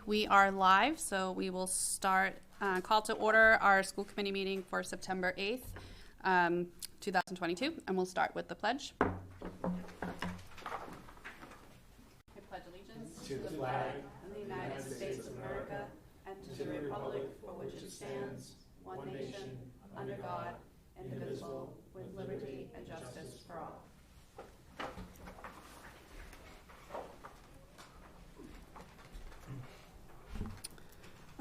We are live, so we will start, call to order our school committee meeting for September 8th, 2022, and we'll start with the pledge. I pledge allegiance to the flag of the United States of America and to the republic for which it stands, one nation, under God, indivisible, with liberty and justice for all.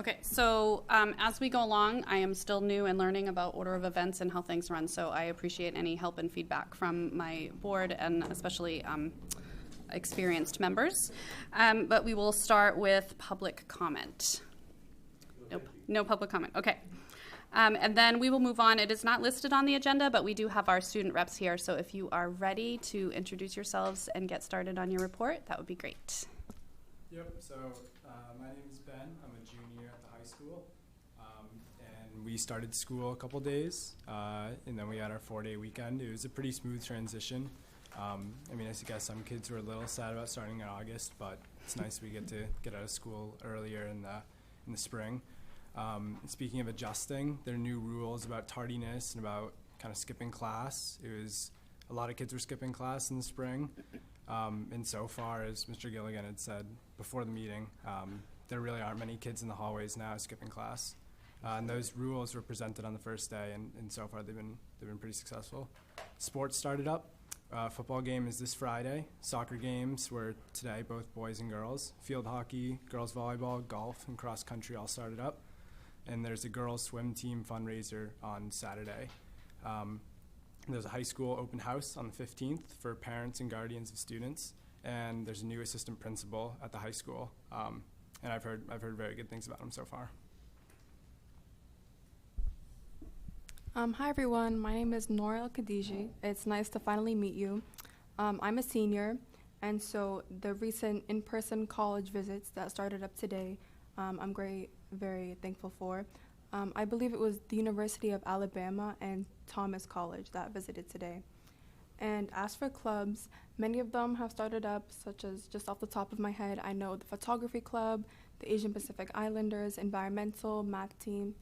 Okay, so as we go along, I am still new and learning about order of events and how things run, so I appreciate any help and feedback from my board and especially experienced members. But we will start with public comment. Nope, no public comment, okay. And then we will move on. It is not listed on the agenda, but we do have our student reps here, so if you are ready to introduce yourselves and get started on your report, that would be great. Yep, so my name is Ben. I'm a junior at the high school, and we started school a couple days, and then we had our 4-day weekend. It was a pretty smooth transition. I mean, I guess some kids were a little sad about starting in August, but it's nice we get to get out of school earlier in the spring. Speaking of adjusting, there are new rules about tardiness and about kind of skipping class. A lot of kids were skipping class in the spring. And so far, as Mr. Gilligan had said before the meeting, there really aren't many kids in the hallways now skipping class. And those rules were presented on the first day, and so far they've been pretty successful. Sports started up. Football game is this Friday. Soccer games were today, both boys and girls. Field hockey, girls volleyball, golf, and cross country all started up. And there's a girls swim team fundraiser on Saturday. There's a high school open house on the 15th for parents and guardians of students, and there's a new assistant principal at the high school, and I've heard very good things about him so far. Hi everyone, my name is Nora El-Khadiji. It's nice to finally meet you. I'm a senior, and so the recent in-person college visits that started up today, I'm very thankful for. I believe it was the University of Alabama and Thomas College that visited today. And as for clubs, many of them have started up, such as just off the top of my head, I know the Photography Club, the Asian Pacific Islanders, Environmental, Math Team,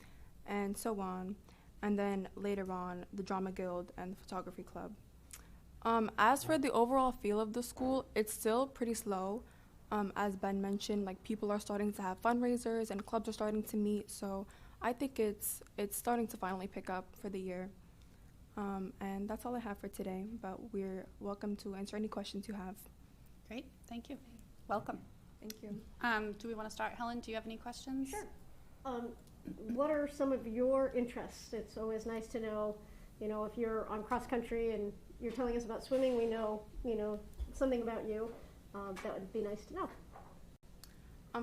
and so on. And then later on, the Drama Guild and the Photography Club. As for the overall feel of the school, it's still pretty slow. As Ben mentioned, like people are starting to have fundraisers and clubs are starting to meet, so I think it's starting to finally pick up for the year. And that's all I have for today, but we're welcome to answer any questions you have. Great, thank you. Welcome. Thank you. Do we want to start? Helen, do you have any questions? Sure. What are some of your interests? It's always nice to know, if you're on cross country and you're telling us about swimming, we know, something about you. That would be nice to know.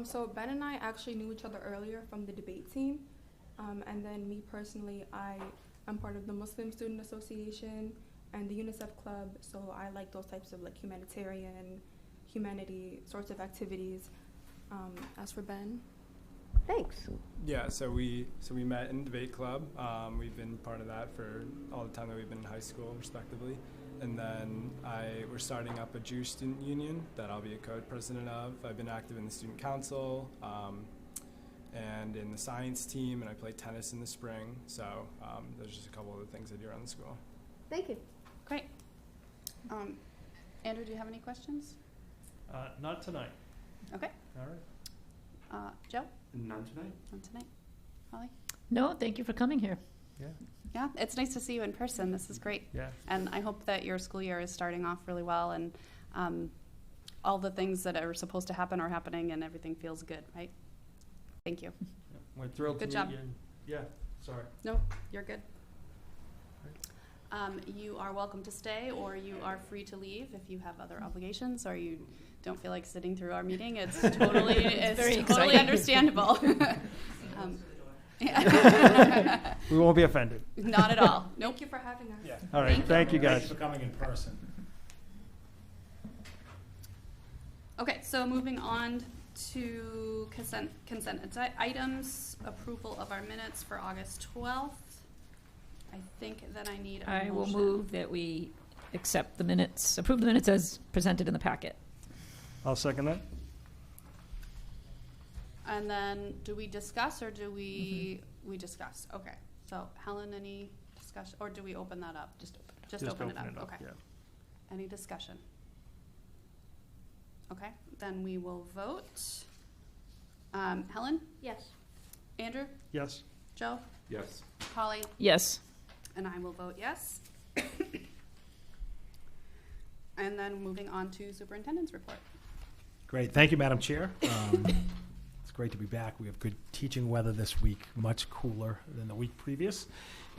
So Ben and I actually knew each other earlier from the debate team. And then me personally, I'm part of the Muslim Student Association and the UNICEF Club, so I like those types of like humanity sorts of activities. As for Ben? Thanks. Yeah, so we met in debate club. We've been part of that for all the time that we've been in high school, respectively. And then we're starting up a Jewish student union that I'll be a co-president of. I've been active in the student council and in the science team, and I play tennis in the spring. So there's just a couple of the things I do around the school. Thank you. Great. Andrew, do you have any questions? Not tonight. Okay. All right. Joe? None tonight. None tonight. Holly? No, thank you for coming here. Yeah, it's nice to see you in person. This is great. Yeah. And I hope that your school year is starting off really well and all the things that are supposed to happen are happening and everything feels good, right? Thank you. Yeah. We're thrilled Good to job. meet you. Yeah, sorry. No, you're good. You are welcome to stay, or you are free to leave if you have other obligations or you don't feel like sitting through our meeting. It's totally understandable. Yeah. We won't be offended. Not at all. Nope. Thank you for having us. Yeah. All right. Thank you, guys. Thanks for coming in person. Okay, so moving on to consent items, approval of our minutes for August 12th. I think that I need a motion. I will move that we approve the minutes as presented in the packet. I'll second that. And then do we discuss or do we discuss? Okay. So Helen, any discussion, or do we open that up? Just open it up. Okay. Yeah. Any discussion? Okay, then we will vote. Helen? Yes. Andrew? Yes. Joe? Yes. Holly? Yes. And I will vote yes. And then moving on to superintendent's report. Great. Thank you, Madam Chair. It's great to be back. We have good teaching weather this week, much cooler than the week previous.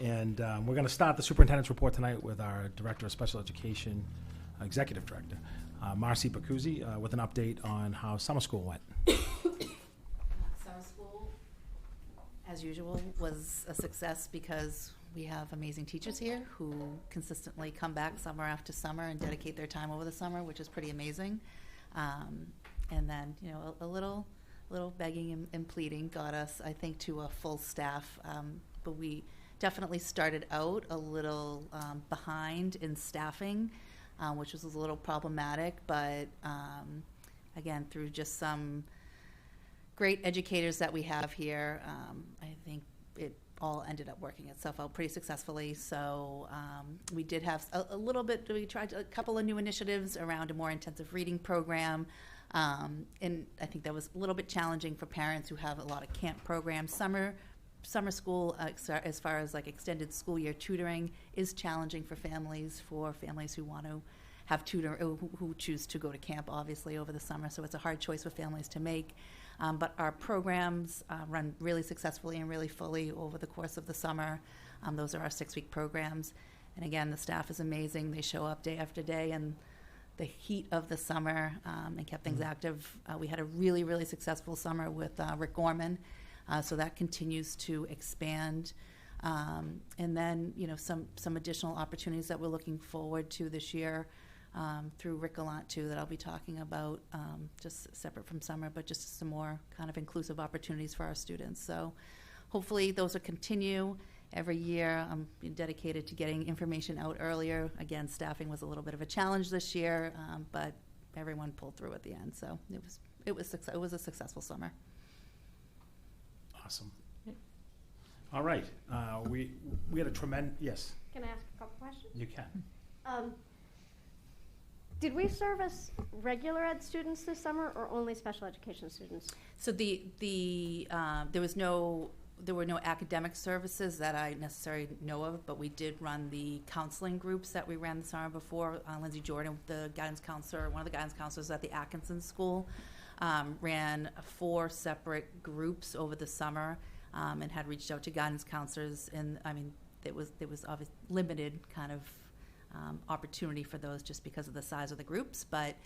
And we're going to start the superintendent's report tonight with our Director of Special Education, Executive Director, Marcy Pacuzzi, with an update on how summer school went. Summer school, as usual, was a success because we have amazing teachers here who consistently come back summer after summer and dedicate their time over the summer, which is pretty amazing. And then, you know, a little begging and pleading got us, I think, to a full staff. But we definitely started out a little behind in staffing, which was a little problematic. But again, through just some great educators that we have here, I think it all ended up working itself out pretty successfully. So we did have a little bit, we tried a couple of new initiatives around a more intensive reading program. And I think that was a little bit challenging for parents who have a lot of camp programs. Summer school, as far as like extended school year tutoring, is challenging for families who want to have who choose to go to camp, obviously, over the summer. So it's a hard choice for families to make. But our programs run really successfully and really fully over the course of the summer. Those are our 6-week programs. And again, the staff is amazing. They show up day after day in the heat of the summer and kept things active. We had a really, really successful summer with Rick Gorman. So that continues to expand. And then, you know, some additional opportunities that we're looking forward to this year through Rick Gallant, too, that I'll be talking about, just separate from summer, but just some more kind of inclusive opportunities for our students. So hopefully those will continue. Every year I'm dedicated to getting information out earlier. Again, staffing was a little bit of a challenge this year, but everyone pulled through at the end. So it was a successful summer. Awesome. All right. We had a tremendous, yes, Can I ask a couple questions? you can. Did we service regular ed students this summer or only special education students? So there were no academic services that I necessarily know of, but we did run the counseling groups that we ran the summer before. Lindsay Jordan, the guidance counselor, one of the guidance counselors at the Atkinson School, ran 4 separate groups over the summer and had reached out to guidance counselors. And I mean, there was obviously limited kind of opportunity for those just because of the size of the groups, but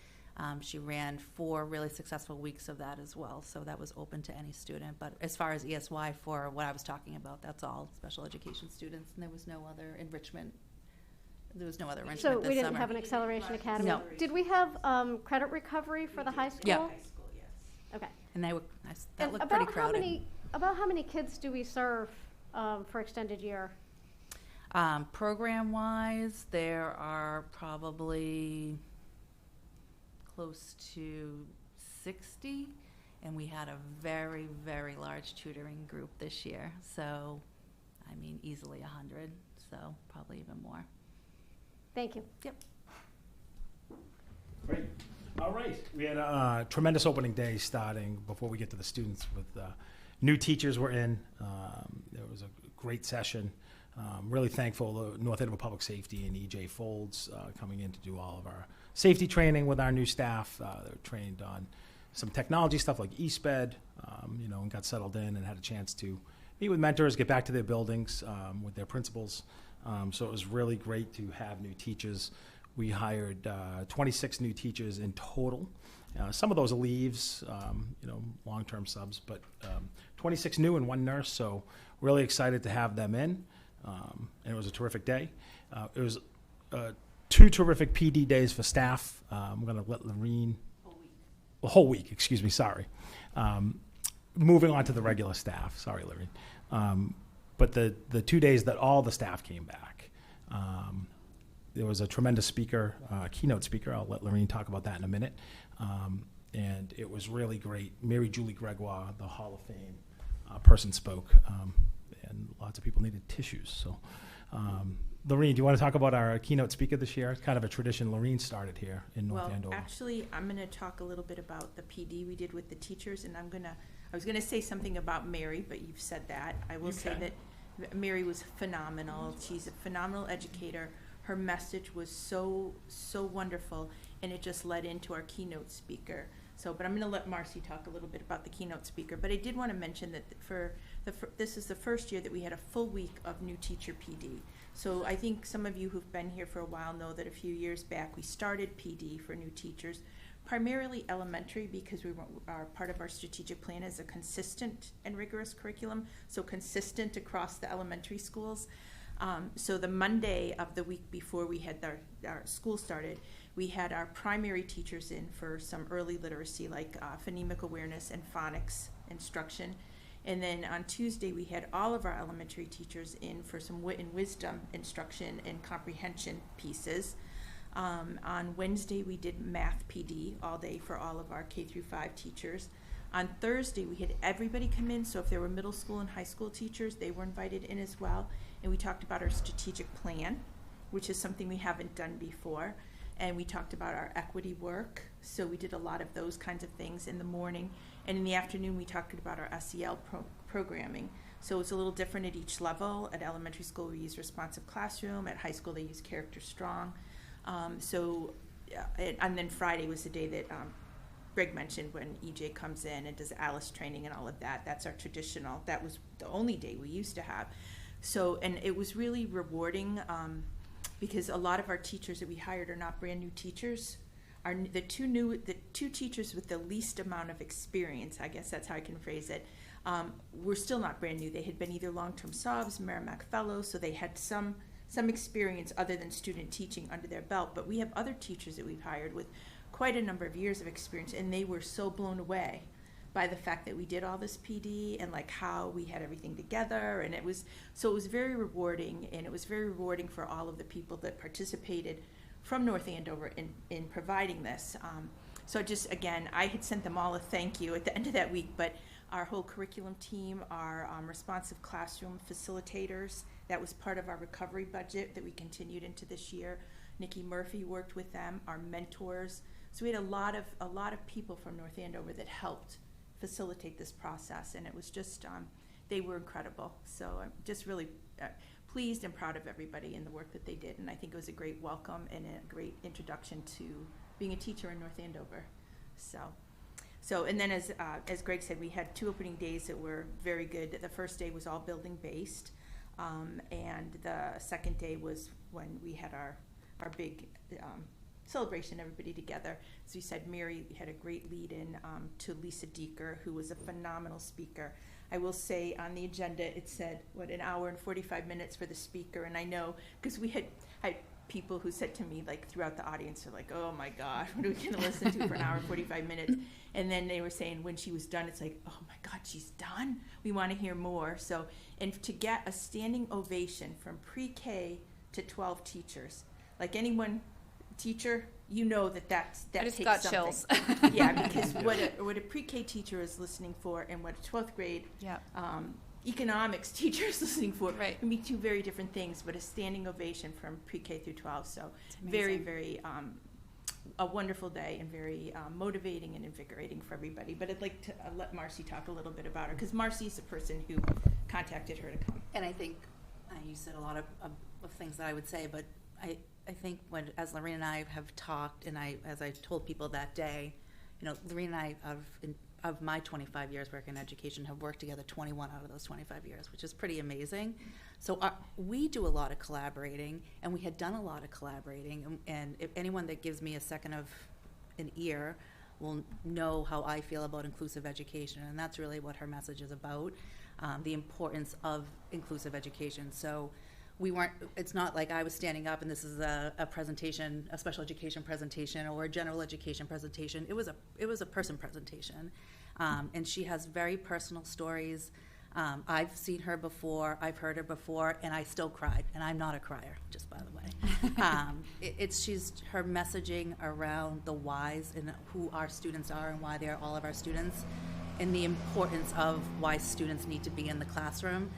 she ran 4 really successful weeks of that as well, so that was open to any student. But as far as ESY, for what I was talking about, that's all special education students, and there was no other enrichment. There was no other enrichment So this we didn't summer. have an acceleration academy? No. Did we have credit recovery for the high school? Yeah. Okay. And they were that And looked pretty crowded. About how many kids do we serve for extended year? Program-wise, there are probably close to 60, and we had a very, very large tutoring group this year. So, I mean, easily 100, so probably even more. Thank you. Yep. Great. All right. We had a tremendous opening day starting before we get to the students with new teachers were in. There was a great session. Really thankful to North Andover Public Safety and EJ Folds coming in to do all of our safety training with our new staff. They were trained on some technology stuff like eSped, and got settled in and had a chance to meet with mentors, get back to their buildings with their principals. So it was really great to have new teachers. We hired 26 new teachers in total. Some of those are leaves, long-term subs, but 26 new and 1 nurse. So really excited to have them in. And it was a terrific day. It was 2 terrific PD days for staff. I'm going to let Lorene... whole week, excuse me, sorry. Moving on to the regular staff. Sorry, Lorene. But the 2 days that all the staff came back, there was a tremendous speaker, keynote speaker. I'll let Lorene talk about that in a minute. and it was really great. Mary Julie Gregoire, the Hall of Fame person, spoke, and lots of people needed tissues. So, Lorene, do you want to talk about our keynote speaker this year? It's kind of a tradition Lorene started here in North Andover. Actually, I'm going to talk a little bit about the PD we did with the teachers, and I was going to say something about Mary, but you've said that. I will say that Mary was phenomenal. She's a phenomenal educator. Her message was so wonderful, and it just led into our keynote speaker. But I'm going to let Marcy talk a little bit about the keynote speaker. But I did want to mention that this is the first year that we had a full week of new teacher PD. So I think some of you who've been here for a while know that a few years back we started PD for new teachers, primarily elementary, because our part of our strategic plan is a consistent and rigorous curriculum, so consistent across the elementary schools. So the Monday of the week before we had our school started, we had our primary teachers in for some early literacy, like phonemic awareness and phonics instruction. And then on Tuesday, we had all of our elementary teachers in for some wit and wisdom instruction and comprehension pieces. On Wednesday, we did math PD all day for all of our K-5 teachers. On Thursday, we had everybody come in, so if there were middle school and high school teachers, they were invited in as well. And we talked about our strategic plan, which is something we haven't done before. And we talked about our equity work, so we did a lot of those kinds of things in the morning. And in the afternoon, we talked about our SEL programming. So it's a little different at each level. At elementary school, we use responsive classroom. At high school, they use Character Strong. And then Friday was the day that Greg mentioned, when EJ comes in and does Alice training and all of that. That's our traditional. That was the only day we used to have. And it was really rewarding because a lot of our teachers that we hired are not brand new teachers. The two teachers with the least amount of experience, I guess that's how I can phrase it, were still not brand new. They had been either long-term subs, Merrimack Fellows, so they had some experience other than student teaching under their belt. But we have other teachers that we've hired with quite a number of years of experience, and they were so blown away by the fact that we did all this PD and like how we had everything together. And it was very rewarding, and it was very rewarding for all of the people that participated from North Andover in providing this. So just, again, I had sent them all a thank you at the end of that week, but our whole curriculum team, our responsive classroom facilitators, that was part of our recovery budget that we continued into this year. Nikki Murphy worked with them, our mentors. So we had a lot of people from North Andover that helped facilitate this process, and it was just, they were incredible. So I'm just really pleased and proud of everybody and the work that they did, and I think it was a great welcome and a great introduction to being a teacher in North Andover. So and then as Greg said, we had 2 opening days that were very good. The first day was all building based, and the second day was when we had our big celebration, everybody together. As we said, Mary had a great lead in to Lisa Deeker, who was a phenomenal speaker. I will say on the agenda it said, an hour and 45 minutes for the speaker, and I know, because we had people who said to me, like, throughout the audience, are like, oh my God, what are we going to listen to for an hour and 45 minutes? And then they were saying when she was done, it's like, oh my God, she's done? We want to hear more. So, and to get a standing ovation from pre-K to 12 teachers, like anyone teacher, you know that I just takes got something. chills. Yeah, because what a pre-K teacher is listening for and what a 12th grade economics teacher is listening for can be 2 very different things, but a standing ovation from pre-K through 12. So very, very a wonderful day and very motivating and invigorating for everybody. But I'd like to let Marcy talk a little bit about her, because Marcy's the person who contacted her to come. And I think you said a lot of things that I would say, but I think as Lorene and I have talked, and as I told people that day, Lorene and I, of my 25 years working in education, have worked together 21 out of those 25 years, which is pretty amazing. So we do a lot of collaborating, and we had done a lot of collaborating, and if anyone that gives me a second of an ear will know how I feel about inclusive education, and that's really what her message is about, the importance of inclusive education. So it's not like I was standing up and this is a presentation, a special education presentation or a general education presentation. It was a person presentation. And she has very personal stories I've seen her before, I've heard her before, and I still cried, and I'm not a crier, just by the way. She's her messaging around the whys and who our students are and why they're all of our students, and the importance of why students need to be in the classroom,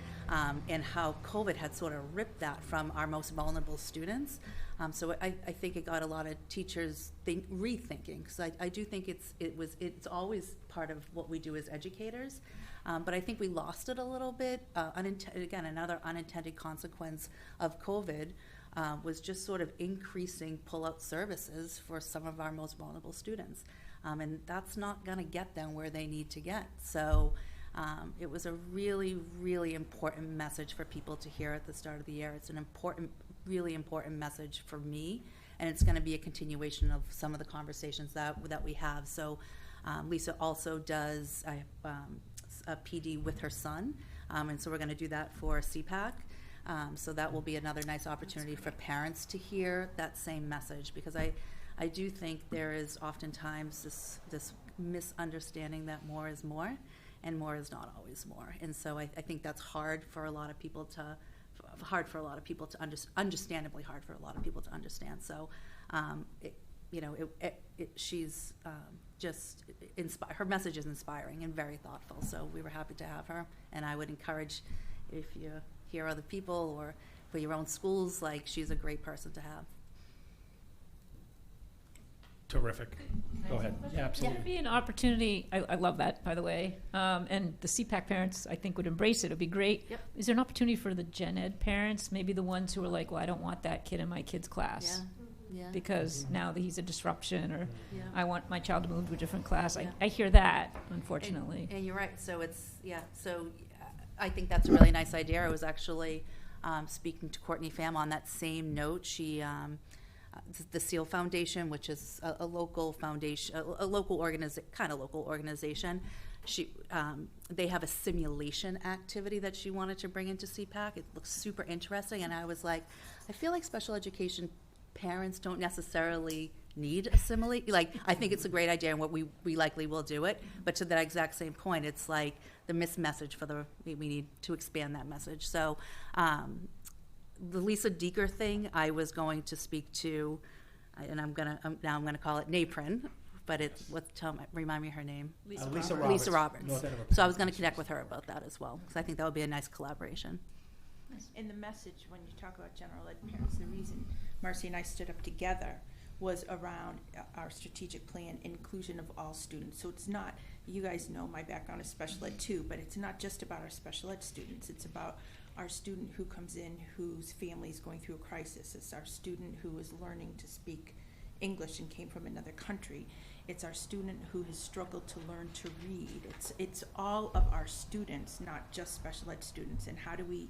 and how COVID had sort of ripped that from our most vulnerable students. So I think it got a lot of teachers rethinking, because I do think it's always part of what we do as educators, but I think we lost it a little bit. Again, another unintended consequence of COVID was just sort of increasing pull-out services for some of our most vulnerable students, and that's not going to get them where they need to get. So it was a really, really important message for people to hear at the start of the year. It's an really important message for me, and it's going to be a continuation of some of the conversations that we have. So Lisa also does a PD with her son, and so we're going to do that for CPAC. So that will be another nice opportunity for parents to hear that same message, because I do think there is oftentimes this misunderstanding that more is more, and more is not always more. And so I think that's hard for a lot of people to understandably hard for a lot of people to understand. So, she's just her message is inspiring and very thoughtful. So we were happy to have her, and I would encourage, if you hear other people or for your own schools, like, she's a great person to have. Terrific. Go ahead. Yeah, absolutely. Would be an opportunity. I love that, by the way. And the CPAC parents, I think, would embrace it. It would be great. Yep. Is there an opportunity for the gen ed parents, maybe the ones who are like, well, I don't want that kid in my kid's class Yeah. because now that he's a disruption, or Yeah. I want my child to move to a different class. Yeah. I hear that, unfortunately. And you're right. So I think that's a really nice idea. I was actually speaking to Courtney Pham on that same note. She the SEAL Foundation, which is a local foundation, a local organization. They have a simulation activity that she wanted to bring into CPAC. It looks super interesting, and I was like, I feel like special education parents don't necessarily need a simulate. Like, I think it's a great idea, and what we likely will do it. But to that exact same point, it's like the missed message we need to expand that message. So. The Lisa Deeker thing, I was going to speak to, and I'm gonna call it NAPRIN, but remind me her name. Lisa Lisa Roberts. Roberts. So I was going to connect with her about that as well, because I think that would be a nice collaboration. And the message, when you talk about general ed parents, the reason Marcy and I stood up together was around our strategic plan, inclusion of all students. So it's not, you guys know my background is special ed too, but it's not just about our special ed students. It's about our student who comes in whose family is going through a crisis. It's our student who is learning to speak English and came from another country. It's our student who has struggled to learn to read. It's all of our students, not just special ed students. And how do we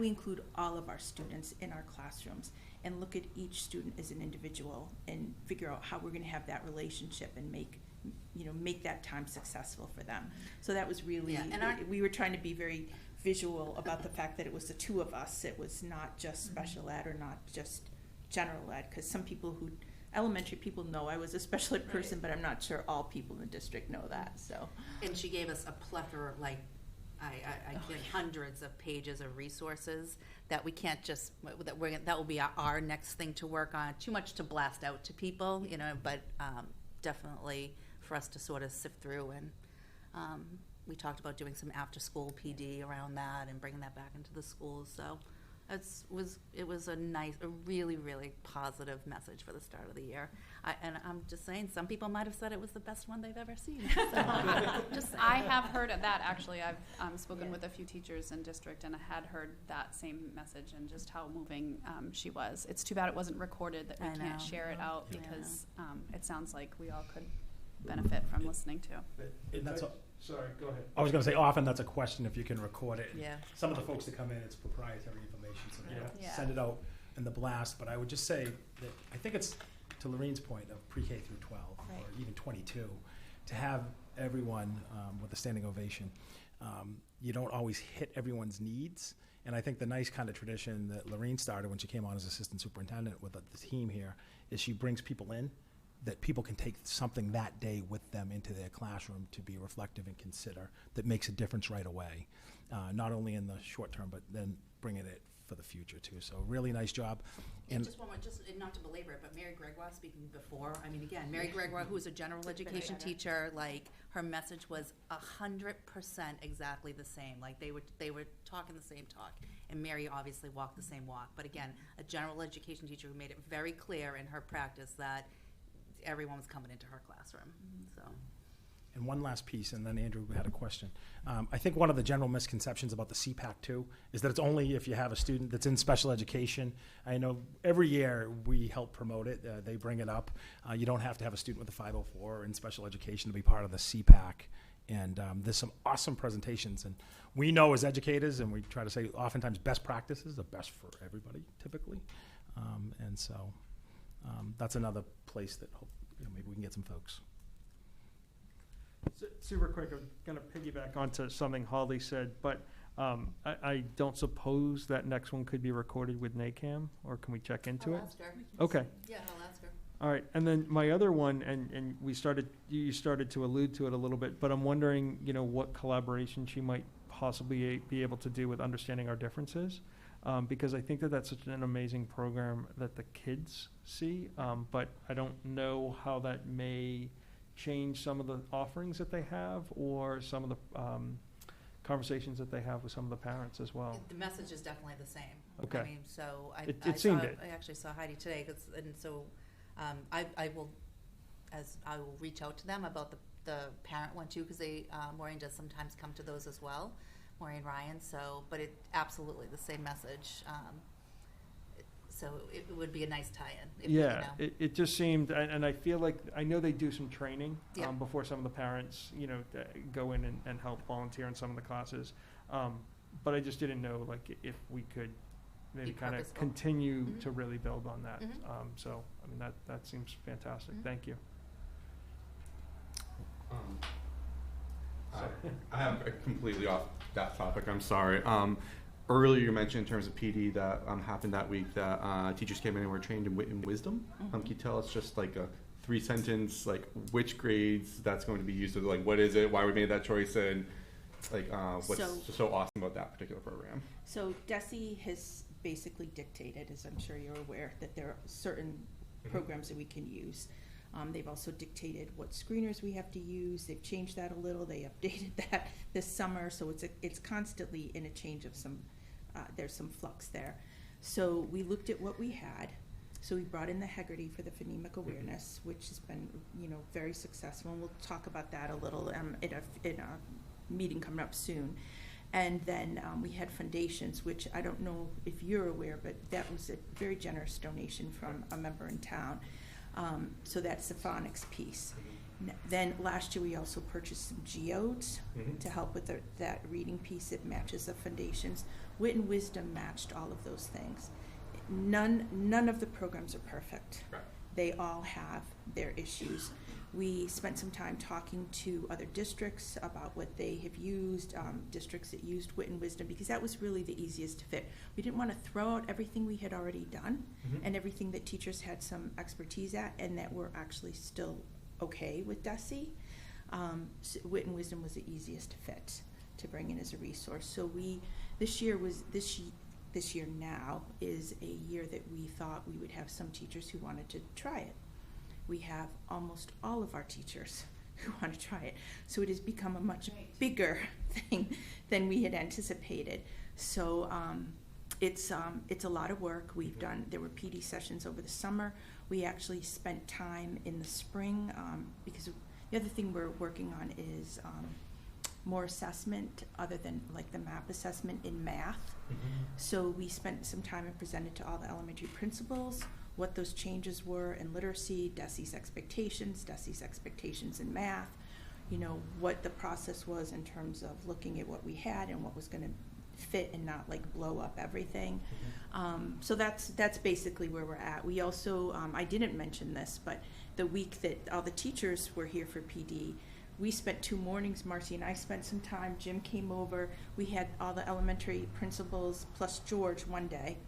include all of our students in our classrooms and look at each student as an individual and figure out how we're going to have that relationship and make that time successful for them. So that was really, we were trying to be very visual about the fact that it was the two of us. It was not just special ed or not just general ed, because some elementary people know I was a special ed person, but I'm not sure all people in the district know that. So, and she gave us a plethora, hundreds of pages of resources that we can't just, that will be our next thing to work on. Too much to blast out to people, but definitely for us to sort of sift through. And we talked about doing some after-school PD around that and bringing that back into the schools. So it was a really, really positive message for the start of the year. And I'm just saying, some people might have said it was the best one they've ever seen. So, I have heard of that, actually. I've spoken with a few teachers in district, and I had heard that same message and just how moving she was. It's too bad it wasn't recorded, that we can't share it out, because it sounds like we all could benefit from listening to. And that's Sorry, go ahead. I was going to say, often that's a question if you can record it. Yeah. Some of the folks that come in, it's proprietary information, so they don't Yeah. send it out in the blast. But I would just say that I think it's, to Lorraine's point, of pre-K through 12, Right. or even 22, to have everyone with a standing ovation. You don't always hit everyone's needs. And I think the nice kind of tradition that Lorraine started when she came on as assistant superintendent with the team here is she brings people in that people can take something that day with them into their classroom to be reflective and consider that makes a difference right away, not only in the short term, but then bringing it for the future too. So really nice job. And just one more, just not to belabor it, but Mary Gregoire speaking before, I mean, again, Mary Gregoire, who was a general education teacher, like, her message was 100% exactly the same. Like, they were talking the same talk. And Mary obviously walked the same walk. But again, a general education teacher who made it very clear in her practice that everyone was coming into her classroom, so. And one last piece, and then Andrew had a question. I think one of the general misconceptions about the CPAC too is that it's only if you have a student that's in special education. I know every year we help promote it. They bring it up. You don't have to have a student with a 504 or in special education to be part of the CPAC. And there's some awesome presentations. And we know as educators, and we try to say oftentimes best practices are best for everybody typically. And so that's another place that maybe we can get some folks. Super quick, I'm going to piggyback onto something Holly said, but I don't suppose that next one could be recorded with NACAM, or can we check into it? I'll ask her. Okay. Yeah, I'll ask her. All right, and then my other one, and you started to allude to it a little bit, but I'm wondering, what collaboration she might possibly be able to do with understanding our differences, because I think that that's such an amazing program that the kids see, but I don't know how that may change some of the offerings that they have, or some of the conversations that they have with some of the parents as well. The message is definitely the same. Okay. I mean, so I actually saw Heidi today, and so I will reach out to them about the parent one too, because Maureen does sometimes come to those as well, Maureen Ryan. So, but it absolutely the same message. So it would be a nice tie-in. It just seemed, and I feel like, I know they do some training Yeah. Before some of the parents, go in and help volunteer in some of the classes. But I just didn't know, like, if we could maybe Be kind of purposeful. continue Mhm. to really build on that. Mhm. So, I mean, that seems fantastic. Mhm. Thank you. I have completely off that topic. I'm sorry. Earlier you mentioned in terms of PD that happened that week that teachers came in and were trained in wit and wisdom. Can you tell us just like a 3-sentence, like which grades that's going to be used? Like what is it? Why we made that choice? And like what's so awesome about that particular program? So DESE has basically dictated, as I'm sure you're aware, that there are certain programs that we can use. They've also dictated what screeners we have to use. They've changed that a little. They updated that this summer, so it's constantly in a change of some. There's some flux there. So we looked at what we had. So we brought in the Hegarty for the phonemic awareness, which has been, very successful. And we'll talk about that a little in a meeting coming up soon. And then we had Foundations, which I don't know if you're aware, but that was a very generous donation from a member in town. So that's the phonics piece. Then last year we also purchased some geodes to help with that reading piece that matches the Foundations. Wit and Wisdom matched all of those things. None of the programs are perfect. Right. They all have their issues. We spent some time talking to other districts about what they have used, districts that used Wit and Wisdom, because that was really the easiest to fit. We didn't want to throw out everything we had already done and everything that teachers had some expertise at and that were actually still okay with DESE. So Wit and Wisdom was the easiest to fit, to bring in as a resource. So this year now is a year that we thought we would have some teachers who wanted to try it. We have almost all of our teachers who want to try it. So it has become a much bigger thing than we had anticipated. So it's a lot of work. There were PD sessions over the summer. We actually spent time in the spring because the other thing we're working on is more assessment other than like the MAP assessment in math. So we spent some time and presented to all the elementary principals what those changes were in literacy, DESE's expectations in math, what the process was in terms of looking at what we had and what was going to fit and not like blow up everything. So that's basically where we're at. We also, I didn't mention this, but the week that all the teachers were here for PD, we spent 2 mornings, Marcy and I spent some time, Jim came over, we had all the elementary principals plus George one day,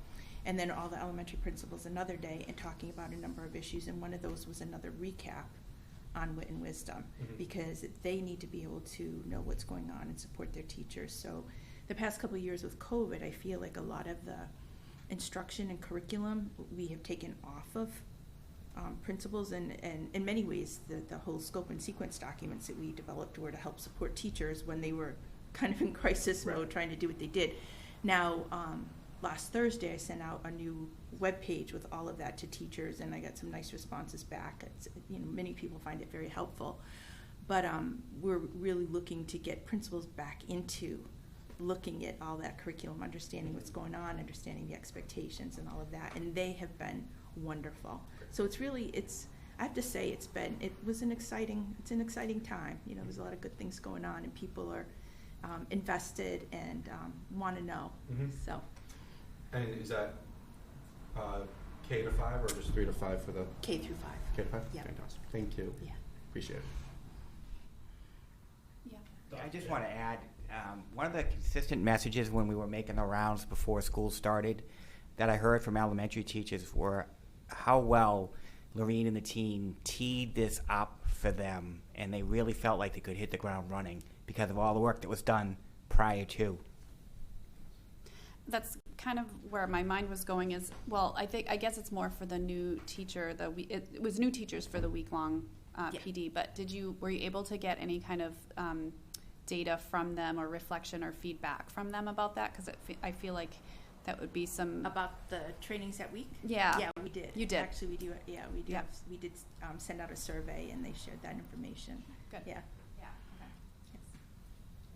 And then all the elementary principals another day and talking about a number of issues, and one of those was another recap on wit and wisdom, because they need to be able to know what's going on and support their teachers. So the past couple of years with COVID, I feel like a lot of the instruction and curriculum we have taken off of principals, and in many ways the whole scope and sequence documents that we developed were to help support teachers when they were kind of in crisis mode trying to do what they did. Now, last Thursday I sent out a new web page with all of that to teachers, and I got some nice responses back. It's, many people find it very helpful, but we're really looking to get principals back into looking at all that curriculum, understanding what's going on, understanding the expectations and all of that, and they have been wonderful. So I have to say it was an exciting time. There's a lot of good things going on, and people are invested and want to know. So. And is that K to 5 or just 3 to 5 for the K through 5? K to 5? Yeah. Fantastic. Thank you. Yeah. Appreciate it. Yeah. I just want to add, one of the consistent messages when we were making the rounds before school started that I heard from elementary teachers were how well Lorene and the team teed this up for them, and they really felt like they could hit the ground running because of all the work that was done prior to. That's kind of where my mind was going is, well, I guess it's more for the new teacher. It was new teachers for the week-long PD, but were you able to get any kind of data from them or reflection or feedback from them about that? Because I feel like that would be some... About the trainings that week? Yeah. Yeah, we did. You did? Actually, we do. Yeah, we do. Yep. We did send out a survey, and they shared that information. Good. Yeah. Yeah, okay. Yes.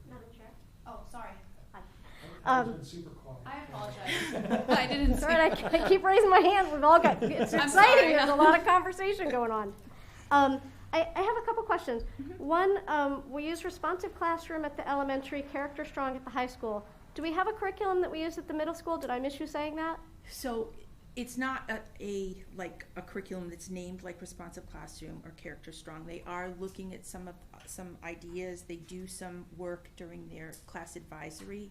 Madam Chair. Oh, sorry. Super quiet. I apologize. I didn't Sorry, I keep raising my hand. We've all got, it's I'm exciting. sorry. There's a lot of conversation going on. I have a couple questions. One, we use responsive classroom at the elementary, character strong at the high school. Do we have a curriculum that we use at the middle school? Did I miss you saying that? So it's not a curriculum that's named like responsive classroom or character strong. They are looking at some ideas. They do some work during their class advisory,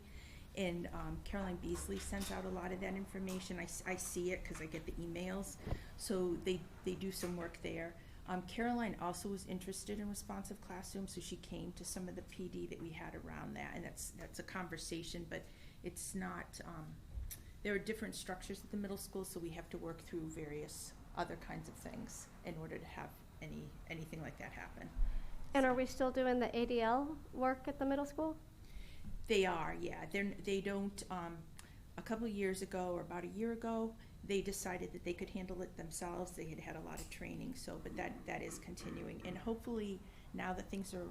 and Caroline Beasley sends out a lot of that information. I see it because I get the emails. So they do some work there. Caroline also was interested in responsive classroom, so she came to some of the PD that we had around that, and that's a conversation, but it's not, there are different structures at the middle school, so we have to work through various other kinds of things in order to have anything like that happen. And are we still doing the ADL work at the middle school? They are, yeah. They don't, a couple of years ago, or about a year ago, they decided that they could handle it themselves. They had a lot of training, but that is continuing. And hopefully, now that things are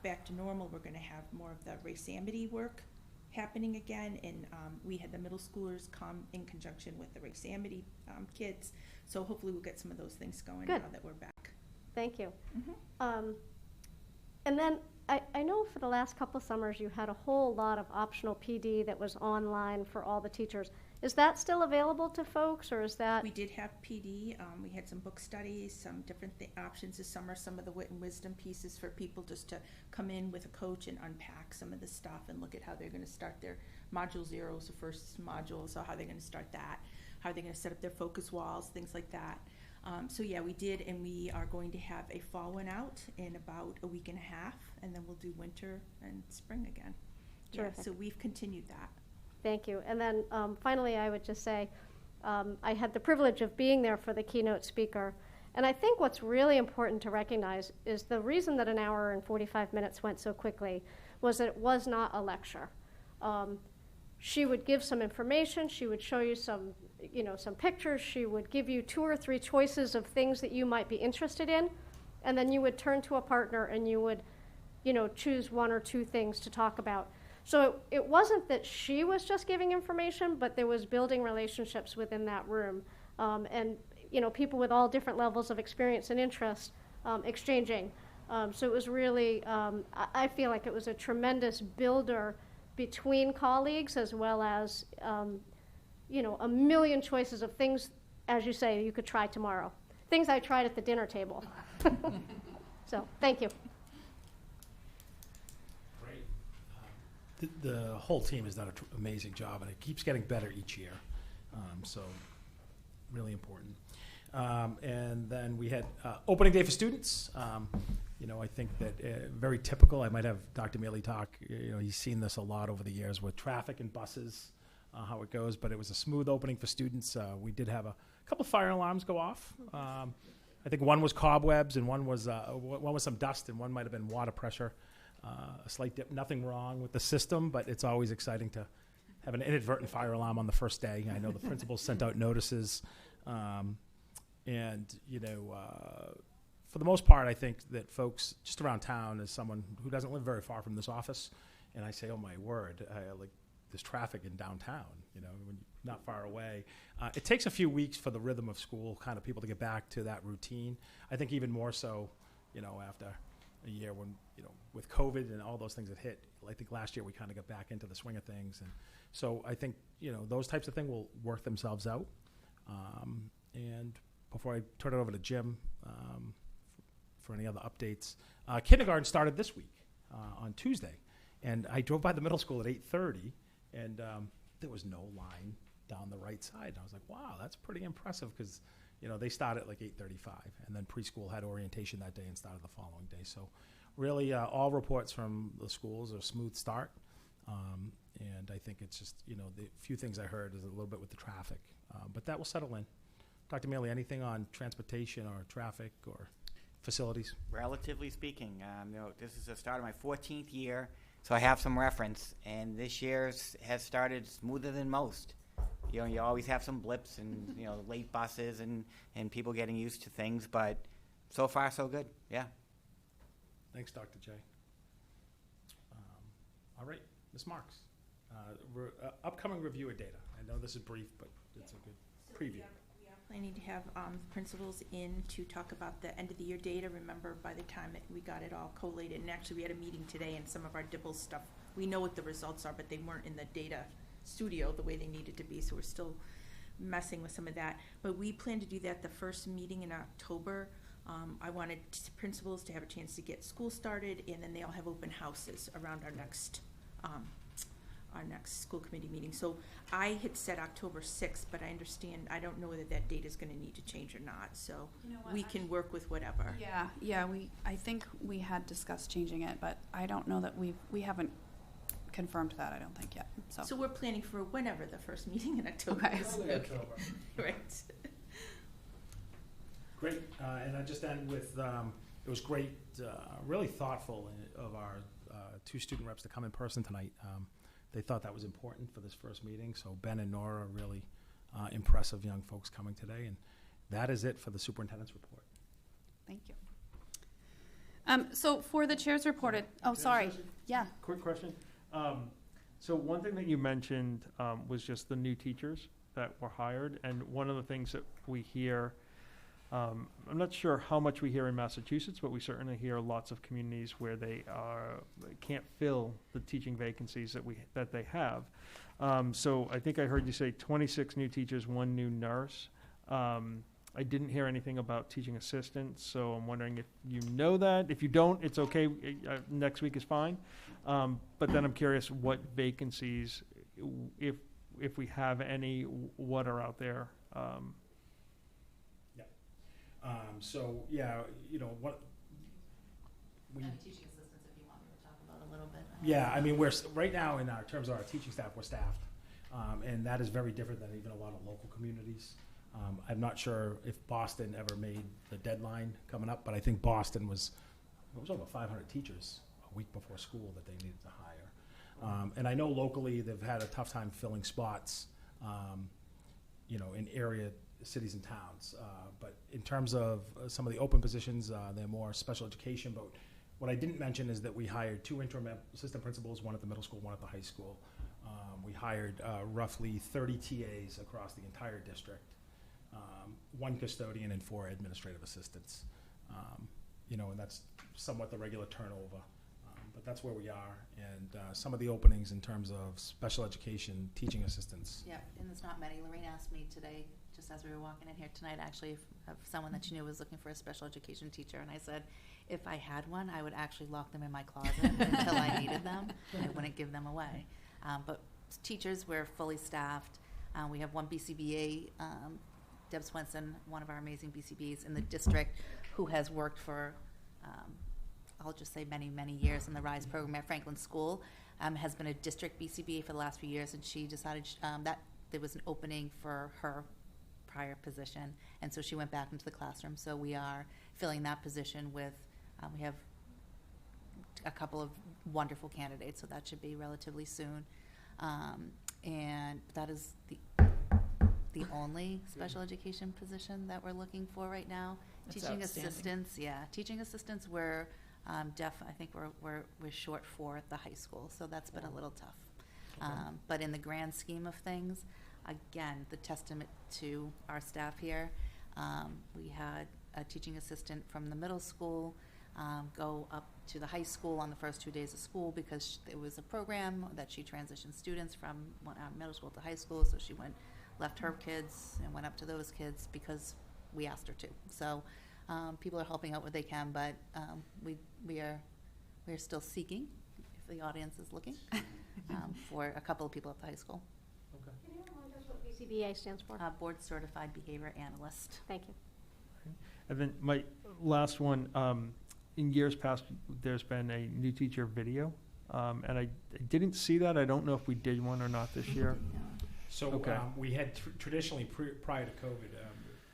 back to normal, we're going to have more of the race amity work happening again. And we had the middle schoolers come in conjunction with the race amity kids. So hopefully we'll get some of those things going now that we're back. Thank you. And then I know for the last couple of summers you had a whole lot of optional PD that was online for all the teachers. Is that still available to folks, or is that? We did have PD. We had some book studies, some different options this summer, some of the wit and wisdom pieces for people just to come in with a coach and unpack some of the stuff and look at how they're going to start their Module 0, the first module, so how they're going to start that, how they're going to set up their focus walls, things like that. So yeah, we did, and we are going to have a fall one out in about a week and a half, and then we'll do winter and spring again. Terrific. Yeah, so we've continued that. Thank you. And then finally, I would just say I had the privilege of being there for the keynote speaker. And I think what's really important to recognize is the reason that an hour and 45 minutes went so quickly was that it was not a lecture. She would give some information. She would show you some pictures. She would give you 2 or 3 choices of things that you might be interested in. And then you would turn to a partner and you would, choose 1 or 2 things to talk about. So it wasn't that she was just giving information, but there was building relationships within that room. And, people with all different levels of experience and interest exchanging. So it was really, I feel like it was a tremendous builder between colleagues, as well as, a million choices of things, as you say, you could try tomorrow. Things I tried at the dinner table. So, thank you. The whole team has done an amazing job, and it keeps getting better each year. So really important. And then we had opening day for students. I think that very typical. I might have Dr. Mealy talk. He's seen this a lot over the years with traffic and buses, how it goes. But it was a smooth opening for students. We did have a couple fire alarms go off. I think one was cobwebs and one was some dust, and one might have been water pressure. A slight dip. Nothing wrong with the system, but it's always exciting to have an inadvertent fire alarm on the first day. I know the principals sent out notices. For the most part, I think that folks just around town, as someone who doesn't live very far from this office, and I say, oh my word, like there's traffic in downtown, when you're not far away. It takes a few weeks for the rhythm of school, kind of people to get back to that routine. I think even more so, after a year when, with COVID and all those things that hit. I think last year we kind of got back into the swing of things. And so I think, those types of things will work themselves out. And before I turn it over to Jim for any other updates, kindergarten started this week on Tuesday. And I drove by the middle school at 8:30, and there was no line down the right side. And I was like, wow, that's pretty impressive because, they start at like 8:35. And then preschool had orientation that day and started the following day. So really all reports from the schools are a smooth start. And I think it's just, the few things I heard is a little bit with the traffic. But that will settle in. Dr. Mealy, anything on transportation or traffic or facilities? Relatively speaking, this is the start of my 14th year, so I have some reference, and this year's has started smoother than most. You always have some blips and, late buses and people getting used to things, but so far so good, yeah. Thanks, Dr. J. All right, Ms. Marks. Upcoming review of data. I know this is brief, but it's a good preview. We are planning to have principals in to talk about the end of the year data. Remember, by the time that we got it all collated, and actually we had a meeting today, and some of our DIBELS stuff, we know what the results are, but they weren't in the data studio the way they needed to be, so we're still messing with some of that. But we plan to do that the first meeting in October. I wanted principals to have a chance to get school started, and then they all have open houses around our next school committee meeting. So I had said October 6th, but I don't know whether that date is going to need to change or not. So we can work with whatever. Yeah. I think we had discussed changing it, but I don't know that we haven't confirmed that. I don't think yet. So we're planning for whenever the first meeting in October is. Okay. Right. Great. And I just end with it was great, really thoughtful of our two student reps to come in person tonight. They thought that was important for this first meeting. So Ben and Nora are really impressive young folks coming today. And that is it for the superintendent's report. Thank you. So for the chair's report, yeah. Quick question. So one thing that you mentioned was just the new teachers that were hired. And one of the things that we hear, I'm not sure how much we hear in Massachusetts, but we certainly hear lots of communities where they can't fill the teaching vacancies that they have. So I think I heard you say 26 new teachers, 1 new nurse. I didn't hear anything about teaching assistants, so I'm wondering if you know that. If you don't, it's okay. Next week is fine. But then I'm curious what vacancies, if we have any, what are out there. What we teaching assistants, if you want me to talk about a little bit. Yeah, I mean, we're right now in terms of our teaching staff, we're staffed, and that is very different than even a lot of local communities. I'm not sure if Boston ever made the deadline coming up, but I think Boston was over 500 teachers a week before school that they needed to hire. And I know locally they've had a tough time filling spots, in area cities and towns. But in terms of some of the open positions, they're more special education. But what I didn't mention is that we hired 2 interim assistant principals, 1 at the middle school, 1 at the high school. We hired roughly 30 TAs across the entire district, 1 custodian and 4 administrative assistants. And that's somewhat the regular turnover. But that's where we are. And some of the openings in terms of special education teaching assistants. Yeah, and it's not many. Lorraine asked me today, just as we were walking in here tonight, actually, if someone that she knew was looking for a special education teacher. And I said, if I had one, I would actually lock them in my closet until I needed them. I wouldn't give them away. But teachers, we're fully staffed. We have one BCBA, Deb Swenson, one of our amazing BCBAs in the district, who has worked for, I'll just say many, many years in the RISE program at Franklin School, has been a district BCBA for the last few years, and she decided that there was an opening for her prior position, and so she went back into the classroom. So we are filling that position with, we have a couple of wonderful candidates, so that should be relatively soon. And that is the only special education position that we're looking for right now. That's Teaching outstanding. assistants, teaching assistants, we're I think we're short for at the high school, so that's been a little tough. Okay. But in the grand scheme of things, again, the testament to our staff here, we had a teaching assistant from the middle school go up to the high school on the first 2 days of school because it was a program that she transitioned students from middle school to high school, so she left her kids and went up to those kids because we asked her to. So people are helping out where they can, but we are still seeking, if the audience is looking, for a couple of people at the high school. Can you remind us what BCBA stands for? Board Certified Behavior Analyst. Thank you. And then my last one, in years past, there's been a new teacher video, and I didn't see that. I don't know if we did one or not this year. So Okay. we had traditionally prior to COVID,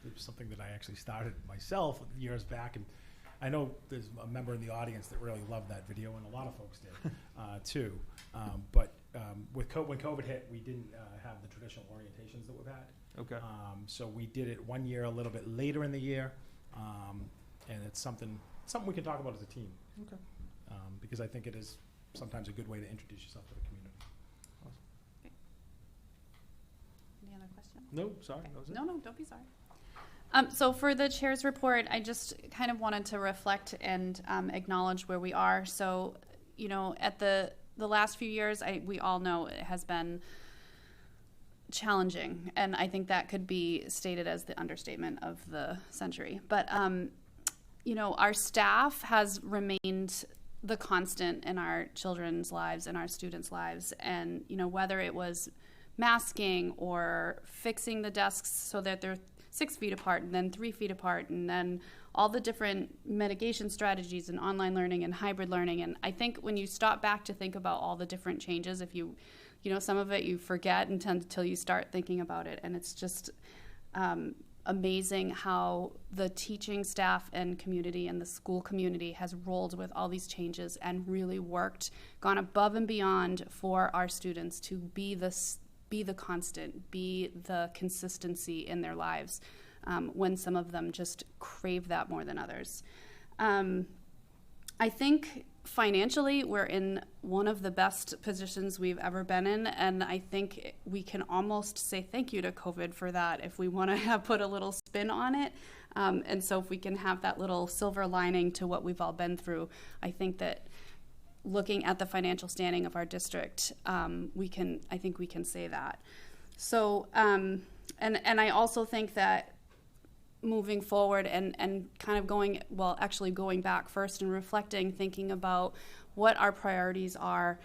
it was something that I actually started myself years back, and I know there's a member in the audience that really loved that video, and a lot of folks did too. But when COVID hit, we didn't have the traditional orientations that we've had. Okay. So we did it one year a little bit later in the year, and it's something we can talk about as a team. Okay. Because I think it is sometimes a good way to introduce yourself to the community. Any other questions? No, sorry. That was it. No, don't be sorry. So for the chair's report, I just kind of wanted to reflect and acknowledge where we are. So, you know, at the last few years, we all know it has been challenging, and I think that could be stated as the understatement of the century. But, you know, our staff has remained the constant in our children's lives and our students' lives. And, you know, whether it was masking or fixing the desks so that they're 6 feet apart and then 3 feet apart, and then all the different mitigation strategies and online learning and hybrid learning. And I think when you stop back to think about all the different changes, if you know, some of it you forget until you start thinking about it. And it's just amazing how the teaching staff and community and the school community has rolled with all these changes and really gone above and beyond for our students to be the constant, be the consistency in their lives, when some of them just crave that more than others. I think financially we're in one of the best positions we've ever been in, and I think we can almost say thank you to COVID for that if we want to put a little spin on it. And so if we can have that little silver lining to what we've all been through, I think that looking at the financial standing of our district, we can say that. So, and I also think that moving forward and kind of going back first and reflecting, thinking about what our priorities are,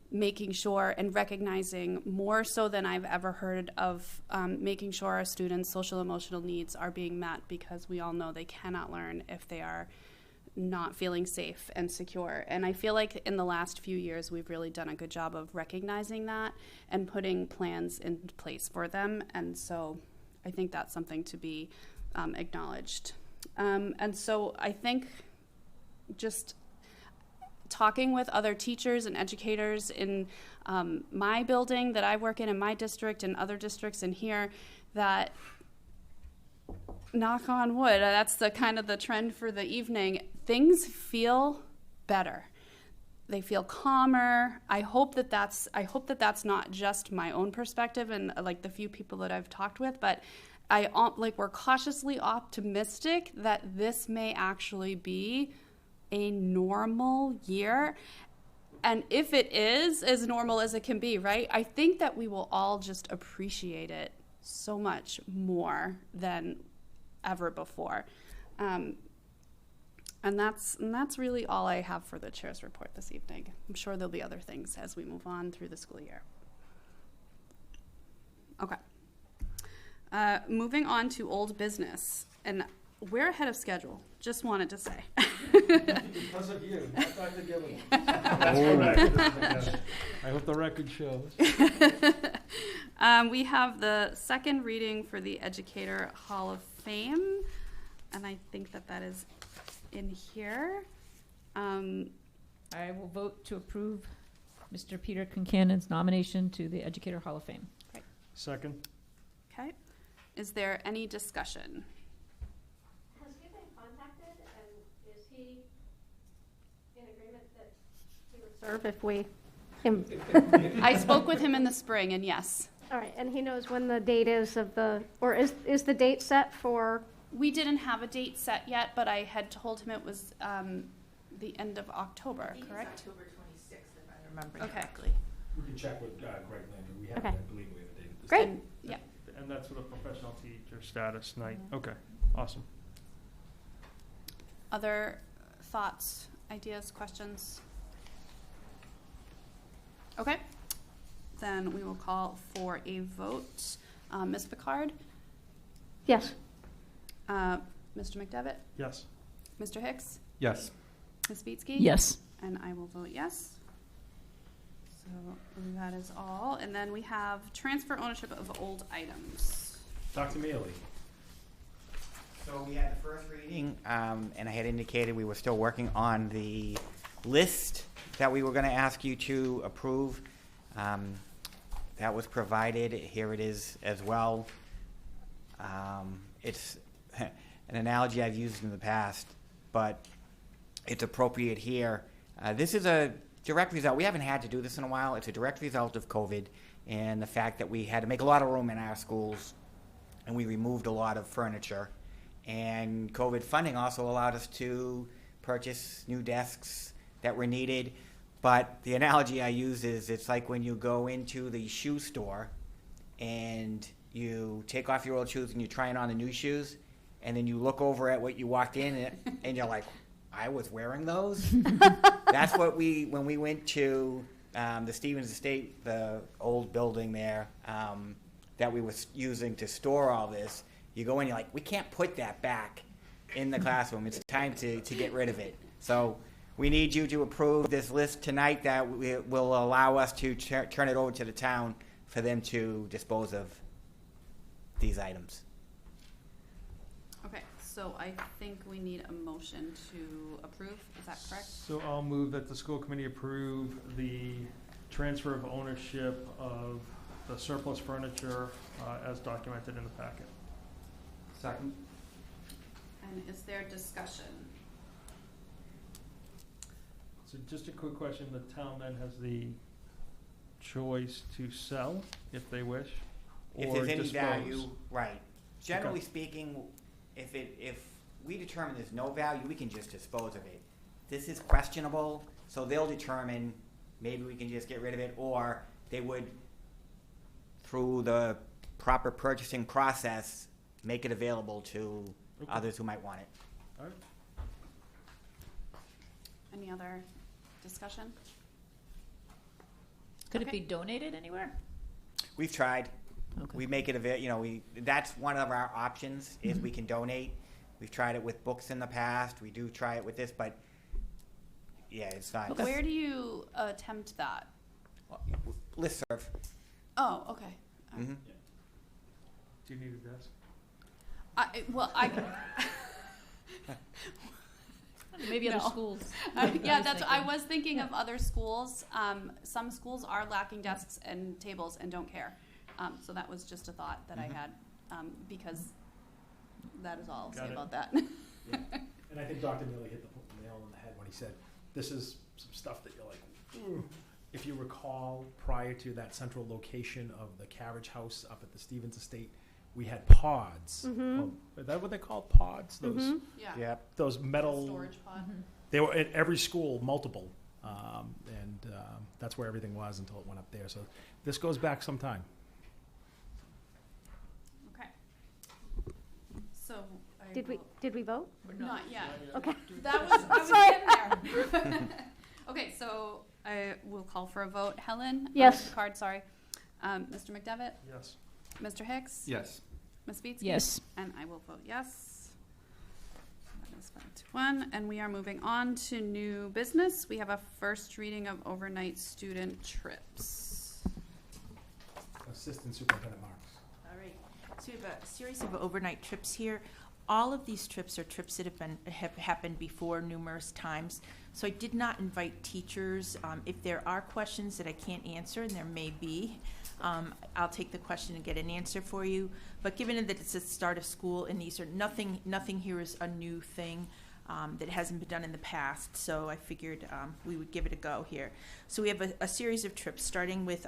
making sure and recognizing more so than I've ever heard of, making sure our students' social emotional needs are being met, because we all know they cannot learn if they are not feeling safe and secure. And I feel like in the last few years, we've really done a good job of recognizing that and putting plans in place for them. And so I think that's something to be acknowledged. And so I think just talking with other teachers and educators in my building that I work in my district and other districts in here, that knock on wood, that's the kind of the trend for the evening, things feel better. They feel calmer. I hope that that's not just my own perspective and like the few people that I've talked with, but we're cautiously optimistic that this may actually be a normal year. And if it is as normal as it can be, right, I think that we will all just appreciate it so much more than ever before. And that's really all I have for the chair's report this evening. I'm sure there'll be other things as we move on through the school year. Okay. Moving on to old business, and we're ahead of schedule. Just wanted to say. Because of you, not Dr. Gilligan. That's correct. I hope the record shows. We have the second reading for the Educator Hall of Fame, and I think that is in here. I will vote to approve Mr. Peter Concannon's nomination to the Educator Hall of Fame. Second. Okay. Is there any discussion? Has he been contacted, and is he in agreement that he would serve if we, him? I spoke with him in the spring, and yes. All right, and he knows when the date is of the, or is the date set for? We didn't have a date set yet, but I had told him it was the end of October, correct? October 26th, if I remember Okay. correctly. We can check with Greg Landry. We have, Okay. I believe we have a date at this Great. time. Yeah. And that's with a professional teacher status night. Okay, awesome. Other thoughts, ideas, questions? Okay. Then we will call for a vote. Ms. Picard? Yes. Mr. McDevitt? Yes. Mr. Hicks? Yes. Ms. Beatsky? Yes. And I will vote yes. So that is all. And then we have transfer ownership of old items. Dr. Mealy. So we had the first reading, and I had indicated we were still working on the list that we were going to ask you to approve. That was provided. Here it is as well. It's an analogy I've used in the past, but it's appropriate here. This is a direct result. We haven't had to do this in a while. It's a direct result of COVID and the fact that we had to make a lot of room in our schools, and we removed a lot of furniture. And COVID funding also allowed us to purchase new desks that were needed. But the analogy I use is it's like when you go into the shoe store and you take off your old shoes and you're trying on the new shoes, and then you look over at what you walked in and you're like, I was wearing those? That's what when we went to the Stevens Estate, the old building there that we were using to store all this, you go in, you're like, we can't put that back in the classroom. It's time to get rid of it. So we need you to approve this list tonight that will allow us to turn it over to the town for them to dispose of these items. Okay, so I think we need a motion to approve. Is that correct? So I'll move that the school committee approve the transfer of ownership of the surplus furniture as documented in the packet. Second. And is there discussion? So just a quick question, the town then has the choice to sell if they wish, If or there's any dispose. value, right. Generally Okay. speaking, if we determine there's no value, we can just dispose of it. This is questionable, so they'll determine maybe we can just get rid of it, or they would, through the proper purchasing process, make it available to Okay. others who might want it. All right. Any other discussion? Could it Okay. be donated anywhere? We've tried. Okay. We make it available, that's one of our options, is we can donate. We've tried it with books in the past. We do try it with this, but yeah, it's not. Where do you attempt that? Listserv. Oh, okay. Mm-hmm. Do you need a desk? Maybe No. other schools. Yeah, I was thinking of other schools. Some schools are lacking desks and tables and don't care. So that was just a thought that I had, because that is all I'll Got say it. about that. And I think Dr. Mealy hit the nail on the head when he said, this is some stuff that you're like, ooh. If you recall, prior to that central location of the carriage house up at the Stevens Estate, we had pods. Mhm. Is that what they call pods? Those Mhm. Yeah. Yep. those metal. Storage pod. They were at every school, multiple, and that's where everything was until it went up there. So this goes back some time. Okay. So I Did we vote? We're Not yet. Okay. That was I was getting there. Okay, so I will call for a vote. Helen? Yes. Card, sorry. Mr. McDevitt? Yes. Mr. Hicks? Yes. Ms. Beatsky? Yes. And I will vote yes. That is 5-1. And we are moving on to new business. We have a first reading of overnight student trips. Assistant Superintendent Marks. All right, so we have a series of overnight trips here. All of these trips are trips that have happened before numerous times. So I did not invite teachers. If there are questions that I can't answer, and there may be, I'll take the question and get an answer for you. But given that it's the start of school and these are nothing here is a new thing that hasn't been done in the past. So I figured we would give it a go here. So we have a series of trips, starting with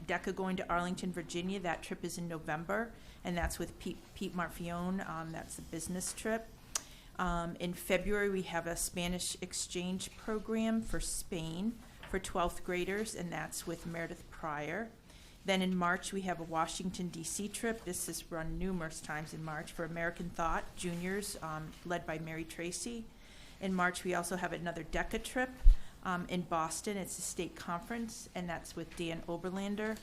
DECA going to Arlington, Virginia. That trip is in November, and that's with Pete Marfione. That's a business trip. In February, we have a Spanish exchange program for Spain for 12th graders, and that's with Meredith Pryor. Then in March, we have a Washington, D.C. trip. This is run numerous times in March for American Thought Juniors, led by Mary Tracy. In March, we also have another DECA trip in Boston. It's a state conference, and that's with Dan Oberlander.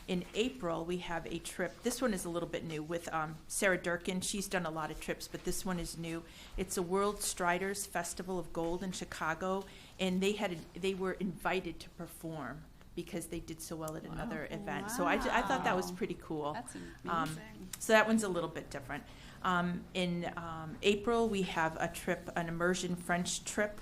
In April, we have a trip. This one is a little bit new with Sarah Durkin. She's done a lot of trips, but this one is new. It's a World Striders Festival of Gold in Chicago, and they were invited to perform because they did so well at another event. So I thought that was pretty cool. That's amazing. So that one's a little bit different. In April, we have a trip, an immersion French trip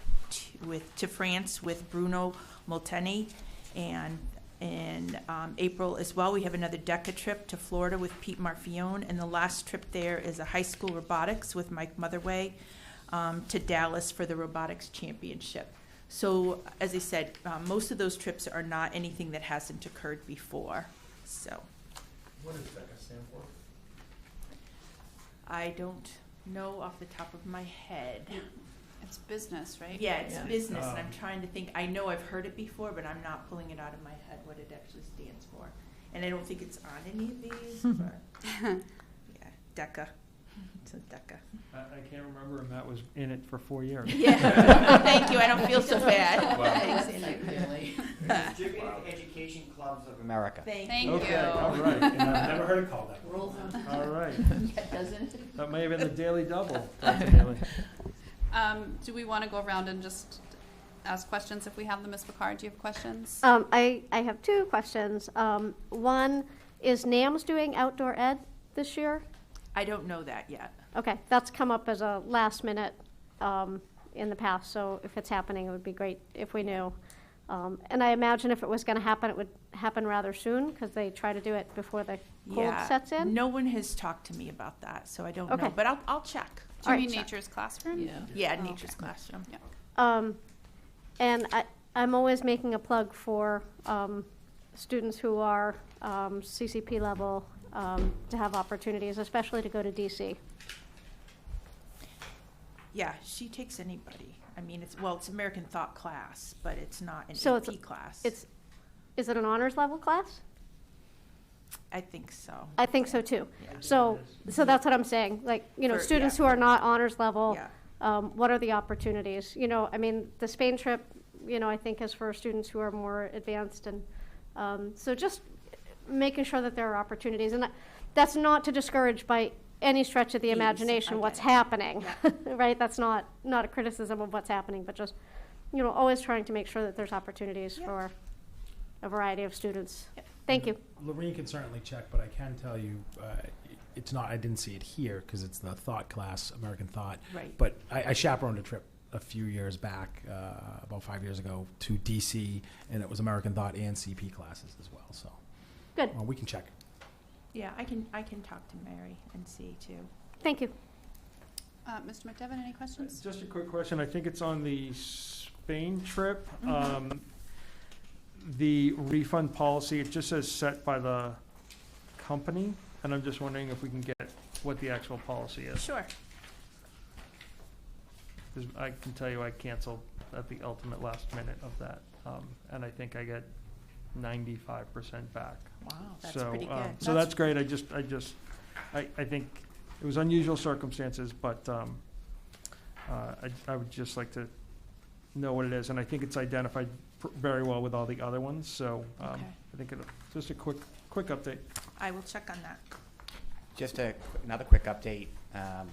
to France with Bruno Molteni. And in April as well, we have another DECA trip to Florida with Pete Marfione. And the last trip there is a high school robotics with Mike Motherway to Dallas for the robotics championship. So, as I said, most of those trips are not anything that hasn't occurred before. So, What does DECA stand for? I don't know off the top of my head. It's business, right? Yeah, it's business, and I'm trying to think. I know I've heard it before, but I'm not pulling it out of my head what it actually stands for. And I don't think it's on any of these, but yeah, DECA. It's a DECA. I can't remember, and Matt was in it for 4 years. Yeah. Thank you. I don't feel so bad. Wow. Thanks, Andy. Distributed Education Clubs of America. Thank you. Okay, all right. And I've never heard it called that. All right. Doesn't That may have been the Daily Double. Dr. Haley. Do we want to go around and just ask questions if we have them? Ms. Picard, do you have questions? I have two questions. One, is NAMS doing outdoor ed this year? I don't know that yet. Okay, that's come up as a last minute in the past, so if it's happening, it would be great if we knew. And I imagine if it was going to happen, it would happen rather soon, because they try to do it before the cold sets in. No one has talked to me about that, so I don't Okay. know. But I'll check. Do you All mean right. Nature's Classroom? Yeah. Yeah, Oh, Nature's okay. Classroom. Yeah. And I'm always making a plug for students who are CCP level to have opportunities, especially to go to DC. Yeah, she takes anybody. I mean, it's American Thought class, but it's not an So AP it's- class. Is it an honors level class? I think so. I think so too. Yeah. So that's what I'm saying. Like, For- students yeah. who are not honors level, Yeah. what are the opportunities? I mean, the Spain trip, I think is for students who are more advanced, and so just making sure that there are opportunities, and that's not to discourage by any stretch of the Yes, I imagination get what's it. happening, Yeah. right? That's not a criticism of what's happening, but just always trying to make sure that there's opportunities Yeah. for a variety of students. Yeah. Thank you. Lorene can certainly check, but I can tell you, it's not, I didn't see it here because it's the Thought class, American Thought. Right. But I chaperoned a trip a few years back, about 5 years ago, to DC, and it was American Thought and CP classes as well. So, Good. well, we can check. Yeah, I can talk to Mary and see too. Thank you. Mr. McDevitt, any questions? Just a quick question. I think it's on the Spain trip. The refund policy, it just says set by the company, and I'm just wondering if we can get what the actual policy is. Sure. 'Cause I can tell you I canceled at the ultimate last minute of that, and I think I get 95% back. Wow, that's So, pretty good. So that's great. I think it was unusual circumstances, but I would just like to know what it is, and I think it's identified very well with all the other ones. So Okay. I think just a quick quick update. I will check on that. Just another quick update.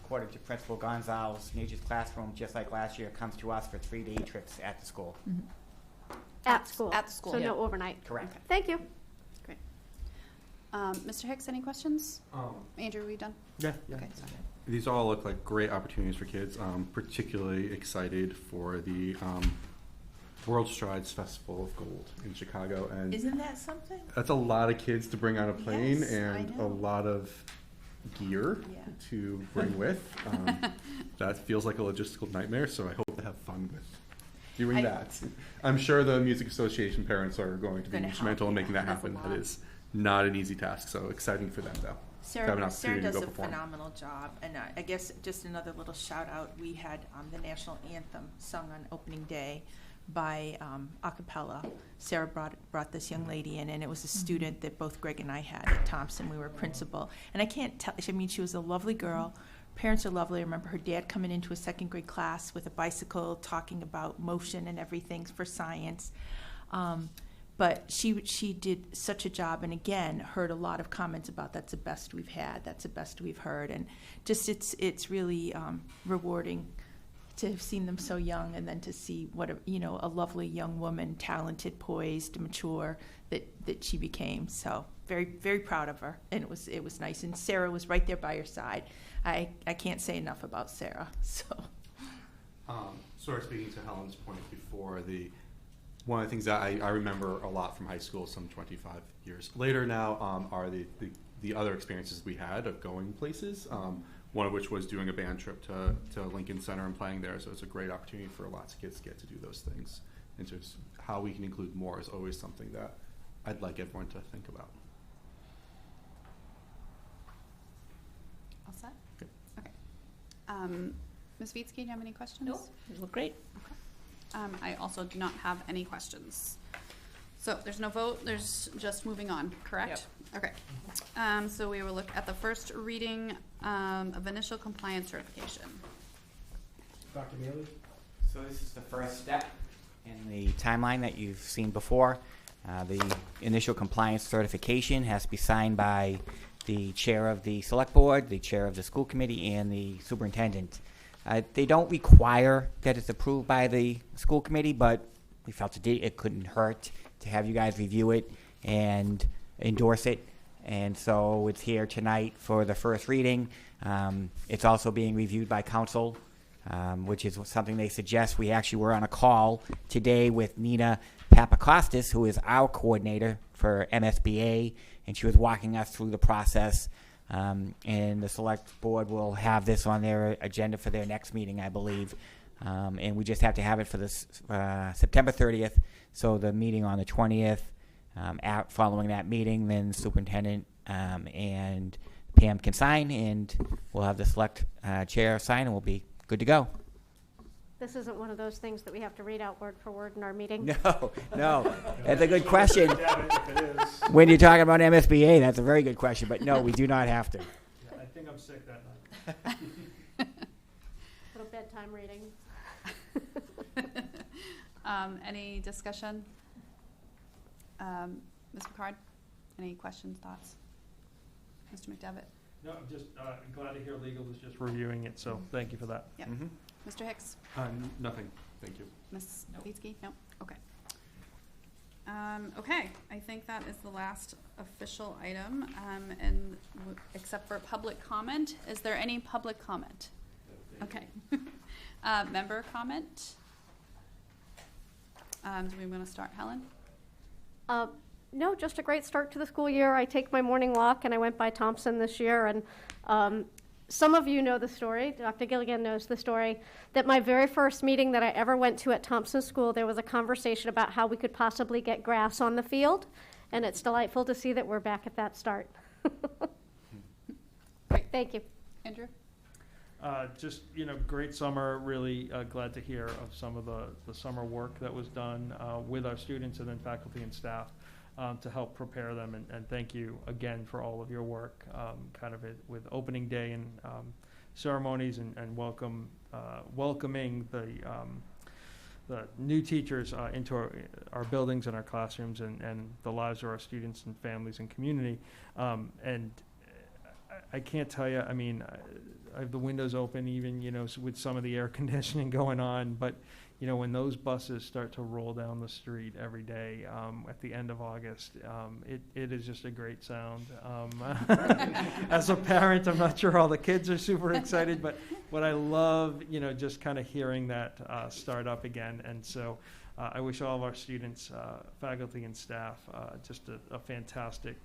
According to Principal Gonzalez, Nature's Classroom, just like last year, comes to us for 3-day trips at the school. At school? At school. So Yeah. no overnight? Correct. Okay. Thank you. Great. Mr. Hicks, any questions? Andrew, are we done? Yeah. Okay, sorry. These all look like great opportunities for kids. Particularly excited for the World Strides Festival of Gold in Chicago, and Isn't that something? that's a lot of kids to bring on a plane Yes, I and a know. lot of gear Yeah. to bring with. That feels like a logistical nightmare, so I hope to have fun with doing that. I'm sure the Music Association parents are going to be Gonna instrumental in help, making yeah. that That's a happen. That lot. is not an easy task, so exciting for them, though. have an Sarah opportunity to does go a perform. phenomenal job, and I guess just another little shout out, we had the national anthem sung on opening day by a cappella. Sarah brought this young lady in, and it was a student that both Greg and I had at Thompson. We were principal, and I can't tell, I mean, she was a lovely girl. Parents are lovely. I remember her dad coming into a second grade class with a bicycle, talking about motion and everything for science. But she did such a job, and again, heard a lot of comments about that's the best we've had, that's the best we've heard, and just it's really rewarding to have seen them so young, and then to see what a lovely young woman, talented, poised, mature that she became. So very, very proud of her, and it was nice. And Sarah was right there by her side. I can't say enough about Sarah. So Sort of speaking to Helen's point before, one of the things that I remember a lot from high school, some 25 years later now, are the other experiences we had of going places. One of which was doing a band trip to Lincoln Center and playing there. So it's a great opportunity for lots of kids to get to do those things. And just how we can include more is always something that I'd like everyone to think about. All set? Good. Okay. Ms. Vitsky, do you have any questions? Nope, they look great. I also do not have any questions. So there's no vote, there's just moving on, correct? Okay. So we will look at the first reading of initial compliance certification. Dr. Mealy? So this is the first step in the timeline that you've seen before. The initial compliance certification has to be signed by the chair of the select board, the chair of the school committee, and the superintendent. They don't require that it's approved by the school committee, but we felt it couldn't hurt to have you guys review it and endorse it. And so it's here tonight for the first reading. It's also being reviewed by council, which is something they suggest. We actually were on a call today with Nina Papakostas, who is our coordinator for MSBA, and she was walking us through the process. And the select board will have this on their agenda for their next meeting, I believe. And we just have to have it for this September 30th. So the meeting on the 20th, following that meeting, then superintendent and Pam can sign, and we'll have the select chair sign, and we'll be good to go. This isn't one of those things that we have to read out word for word in our meeting. No, that's a good question. When you're talking about MSBA, that's a very good question, but no, we do not have to. Yeah, I think I'm sick that night. Little bedtime reading. Any discussion? Ms. Picard, any questions, thoughts? Mr. McDevitt? No, I'm just glad to hear legal is just reviewing it, so thank you for that. Yep. Mr. Hicks? Nothing. Thank you. Ms. Vitsky? No? Okay. Okay, I think that is the last official item, and except for public comment. Is there any public comment? Okay. Member comment? Do we want to start, Helen? No, just a great start to the school year. I take my morning walk, and I went by Thompson this year, and some of you know the story. Dr. Gilligan knows the story, that my very first meeting that I ever went to at Thompson School, there was a conversation about how we could possibly get grass on the field, and it's delightful to see that we're back at that start. Great. Thank you. Andrew? Just, great summer. Really glad to hear of some of the summer work that was done with our students and then faculty and staff to help prepare them. And thank you again for all of your work, with opening day and ceremonies and welcoming the new teachers into our buildings and our classrooms and the lives of our students and families and community. And I can't tell you, I mean, I have the windows open even, you know, with some of the air conditioning going on, but, you know, when those buses start to roll down the street every day at the end of August, it is just a great sound. As a parent, I'm not sure all the kids are super excited, but I love, you know, just kind of hearing that start up again. And so I wish all of our students, faculty and staff, just a fantastic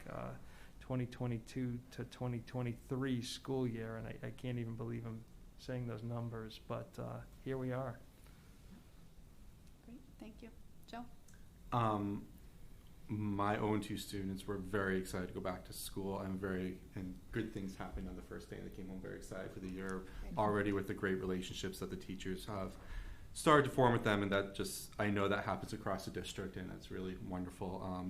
2022 to 2023 school year. And I can't even believe I'm saying those numbers, but here we are. Great, thank you. Joe? My own two students were very excited to go back to school. And good things happened on the first day, and they came home very excited for the year already with the great relationships that the teachers have started to form with them, and that just, I know that happens across the district, and that's really wonderful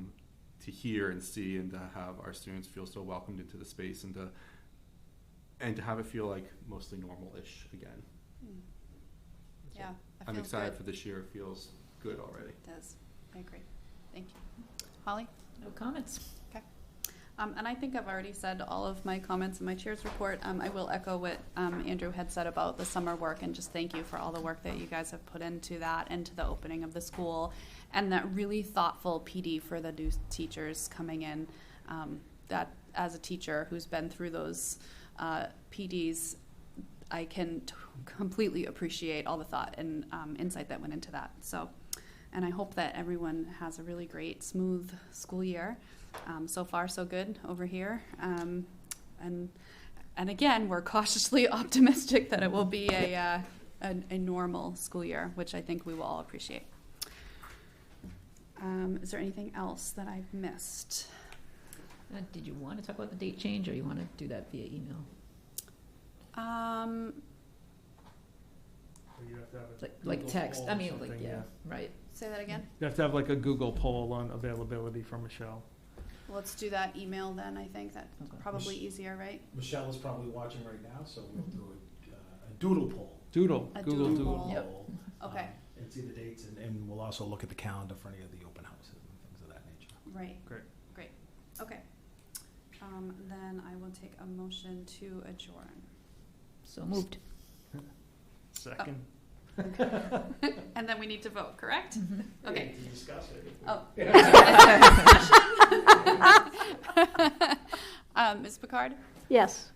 to hear and see, and to have our students feel so welcomed into the space, and to have it feel like mostly normal-ish again. So Yeah, I'm excited for this year. It feels good already. It does. I agree. Thank you. Holly? No comments. Okay. And I think I've already said all of my comments in my chair's report. I will echo what Andrew had said about the summer work, and just thank you for all the work that you guys have put into that and to the opening of the school, and that really thoughtful PD for the new teachers coming in. That as a teacher who's been through those PDs, I can completely appreciate all the thought and insight that went into that. So, and I hope that everyone has a really great, smooth school year. So far, so good over here. And again, we're cautiously optimistic that it will be a normal school year, which I think we will all appreciate. Is there anything else that I've missed? Did you want to talk about the date change, or you want to do that via email? You have to have Like Google text. poll I or mean, something, like, yeah, right. Say that again? You have to have like a Google poll on availability from Michelle. Well, let's do that email then. I think that's Okay. probably easier, right? Michelle is probably watching right now, so we'll do a doodle poll. A Google doodle Doodle. poll. Yep. Okay. And see the dates, and we'll also look at the calendar for any of the open houses and things of that nature. Right. Great. Great. Okay. Then I will take a motion to adjourn. So moved. Second. And then we need to vote, correct? Okay. To discuss it. Oh. Ms. Picard? Yes.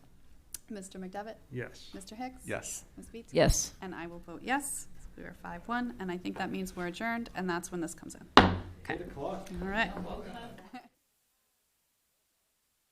Mr. McDevitt? Yes. Mr. Hicks? Yes. Ms. Beats? Yes. And I will vote yes. We are 5-1, and I think that means we're adjourned, and that's when this comes in. 8 o'clock. All right.